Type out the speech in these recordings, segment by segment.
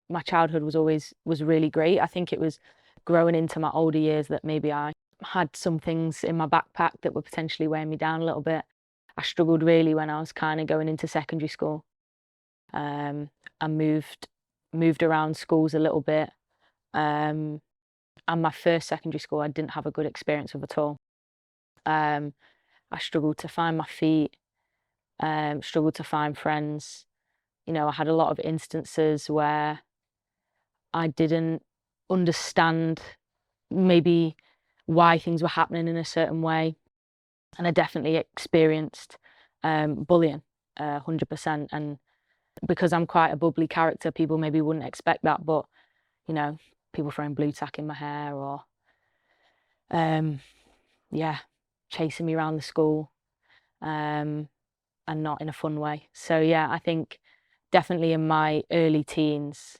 my childhood was really great. I think it was growing into my older years that maybe I had some things in my backpack that were potentially weighing me down a little bit. I struggled really when I was kind of going into secondary school. I moved around schools a little bit. Um, and my first secondary school, I didn't have a good experience with at all. Um, I struggled to find my feet, struggled to find friends. You know, I had a lot of instances where I didn't understand maybe why things were happening in a certain way. And I definitely experienced bullying, 100%. And because I'm quite a bubbly character, people maybe wouldn't expect that. But, you know, people throwing blue tack in my hair or, yeah, chasing me around the school, and not in a fun way. So, yeah, I think definitely in my early teens,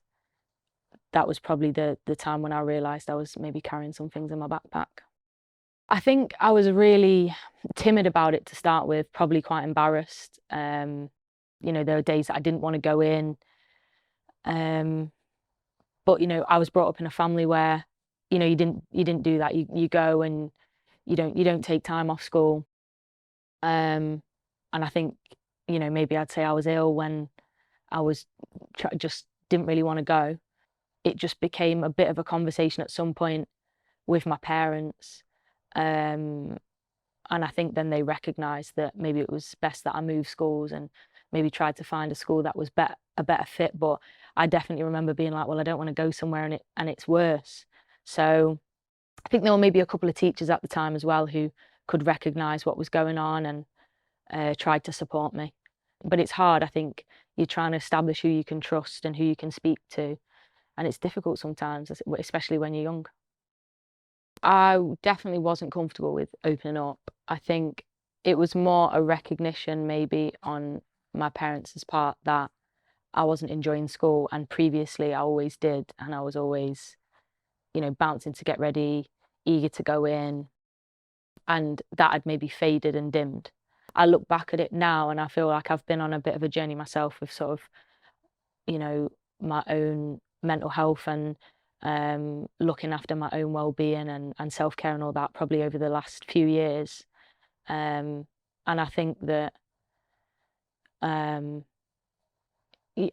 that was probably the time when I realised I was maybe carrying some things in my backpack. I think I was really timid about it to start with, probably quite embarrassed. You know, there were days that I didn't want to go in. But you know, I was brought up in a family where, you know, you didn't do that. You go and you don't take time off school. And I think, you know, maybe I'd say I was ill when I was just didn't really want to go. It just became a bit of a conversation at some point with my parents. Um, and I think then they recognised that maybe it was best that I moved schools and maybe tried to find a school that was a better fit. But I definitely remember being like, well, I don't want to go somewhere and it's worse. So I think there were maybe a couple of teachers at the time as well who could recognise what was going on and tried to support me. But it's hard. I think you're trying to establish who you can trust and who you can speak to, and it's difficult sometimes, especially when you're young. I definitely wasn't comfortable with opening up. I think it was more a recognition maybe on my parents' part that I wasn't enjoying school, and previously I always did, and I was always, you know, bouncing to get ready, eager to go in, and that had maybe faded and dimmed. I look back at it now and I feel like I've been on a bit of a journey myself with sort of, you know, my own mental health and looking after my own well-being and self-care and all that probably over the last few years. And I think that um,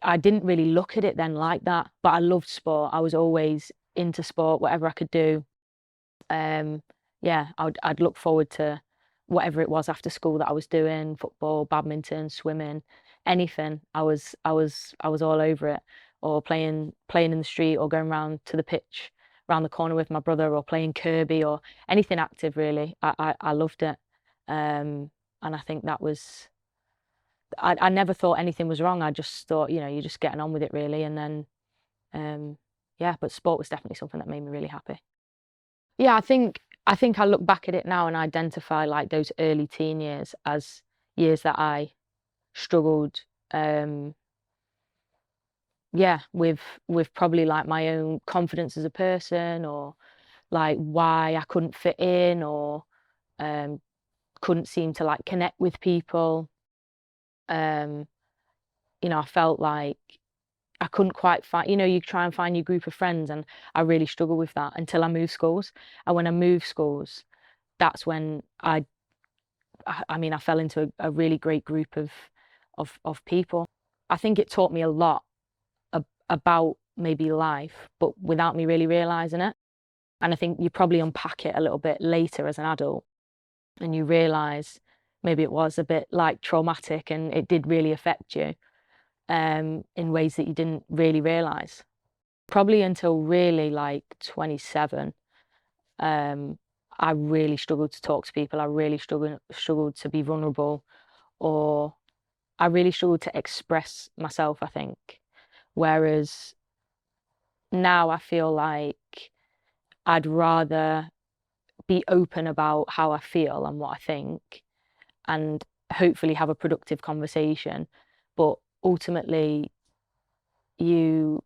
I didn't really look at it then like that, but I loved sport. I was always into sport, whatever I could do. Yeah, I'd look forward to whatever it was after school that I was doing, football, badminton, swimming, anything. I was all over it. Or playing in the street or going round to the pitch around the corner with my brother or playing Kirby or anything active really. I loved it. And I think that was I never thought anything was wrong. I just thought, you know, you're just getting on with it really. And then yeah, but sport was definitely something that made me really happy. Yeah, I think I look back at it now and identify like those early teen years as years that I struggled, yeah, with probably like my own confidence as a person, or like why I couldn't fit in, or um, couldn't seem to like connect with people. Um, you know, I felt like I couldn't quite find, you know, you try and find your group of friends, and I really struggled with that until I moved schools. And when I moved schools, that's when I mean, I fell into a really great group of people. I think it taught me a lot about maybe life, but without me really realizing it. And I think you probably unpack it a little bit later as an adult, and you realize maybe it was a bit like traumatic and it did really affect you in ways that you didn't really realize. Probably until really like 27, um, I really struggled to talk to people. I really struggled to be vulnerable, or I really struggled to express myself, I think. Whereas now I feel like I'd rather be open about how I feel and what I think, and hopefully have a productive conversation. But ultimately, you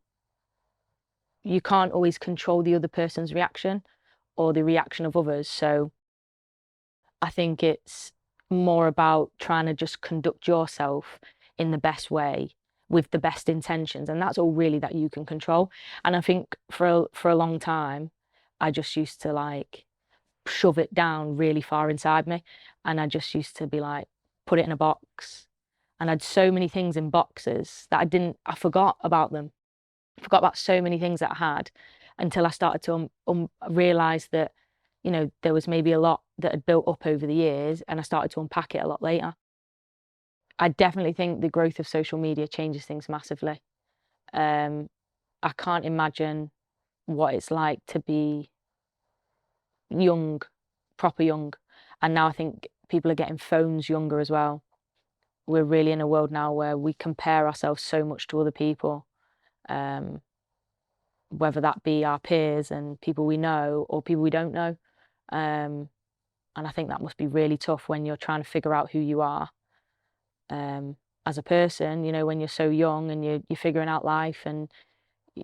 you can't always control the other person's reaction or the reaction of others. So I think it's more about trying to just conduct yourself in the best way with the best intentions, and that's all really that you can control. And I think for a long time, I just used to like shove it down really far inside me, and I just used to be like, put it in a box, and I had so many things in boxes that I forgot about them. I forgot about so many things that I had until I started to realize that, you know, there was maybe a lot that had built up over the years, and I started to unpack it a lot later. I definitely think the growth of social media changes things massively. I can't imagine what it's like to be young, proper young. And now I think people are getting phones younger as well. We're really in a world now where we compare ourselves so much to other people, whether that be our peers and people we know or people we don't know. And I think that must be really tough when you're trying to figure out who you are as a person, you know, when you're so young and you're figuring out life and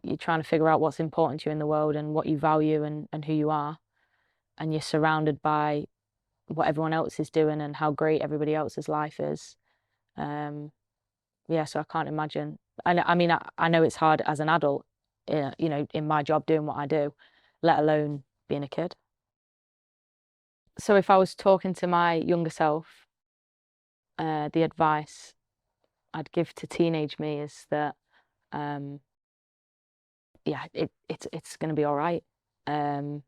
you're trying to figure out what's important to you in the world and what you value and who you are. And you're surrounded by what everyone else is doing and how great everybody else's life is. Yeah, so I can't imagine. I mean, I know it's hard as an adult, you know, in my job doing what I do, let alone being a kid. So if I was talking to my younger self, the advice I'd give to teenage me is that, yeah, it's going to be all right, and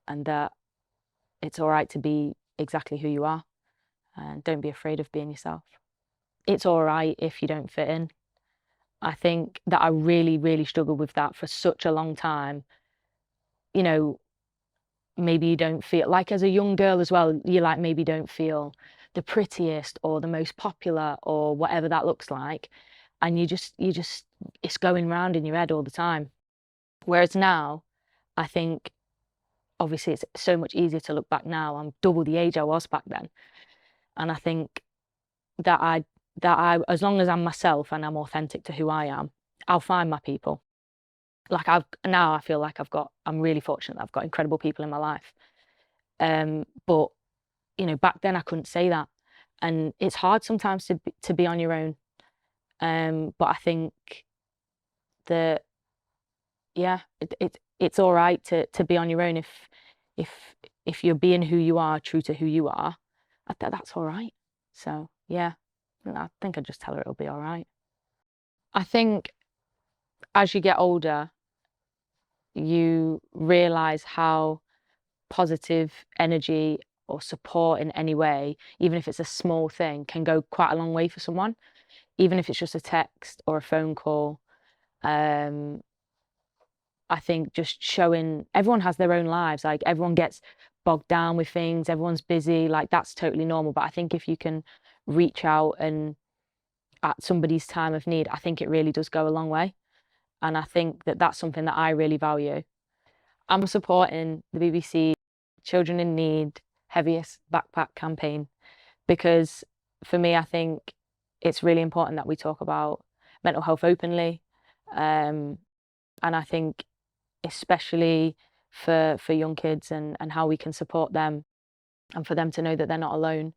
that it's all right to be exactly who you are, and don't be afraid of being yourself. It's all right if you don't fit in. I think that I really, really struggled with that for such a long time. You know, maybe you don't feel like as a young girl as well, you like maybe don't feel the prettiest or the most popular or whatever that looks like. And it's going round in your head all the time. Whereas now, I think obviously it's so much easier to look back now. I'm double the age I was back then. And I think that as long as I'm myself and I'm authentic to who I am, I'll find my people. Like I feel like I'm really fortunate that I've got incredible people in my life. But you know, back then I couldn't say that, and it's hard sometimes to be on your own. But I think that yeah, it's all right to be on your own if if you're being who you are, true to who you are. That's all right. So yeah, I think I just tell her it'll be all right. I think as you get older, you realize how positive energy or support in any way, even if it's a small thing, can go quite a long way for someone, even if it's just a text or a phone call. I think just showing everyone has their own lives, like everyone gets bogged down with things, everyone's busy, like that's totally normal. But I think if you can reach out and at somebody's time of need, I think it really does go a long way. And I think that that's something that I really value. I'm supporting the BBC Children in Need Heaviest Backpack campaign because for me, I think it's really important that we talk about mental health openly. And I think especially for young kids and how we can support them and for them to know that they're not alone.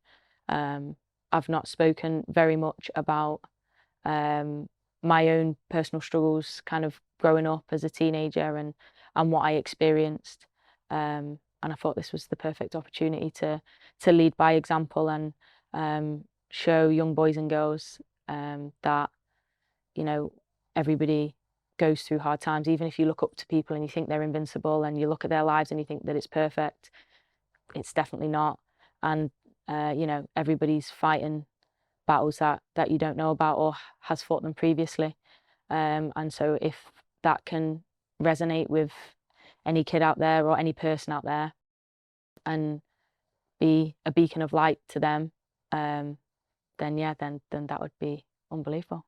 I've not spoken very much about my own personal struggles kind of growing up as a teenager and what I experienced. And I thought this was the perfect opportunity to lead by example and show young boys and girls that, you know, everybody goes through hard times. Even if you look up to people and you think they're invincible and you look at their lives and you think that it's perfect, it's definitely not. And, you know, everybody's fighting battles that you don't know about or has fought them previously. And so if that can resonate with any kid out there or any person out there and be a beacon of light to them, then yeah, then that would be unbelievable.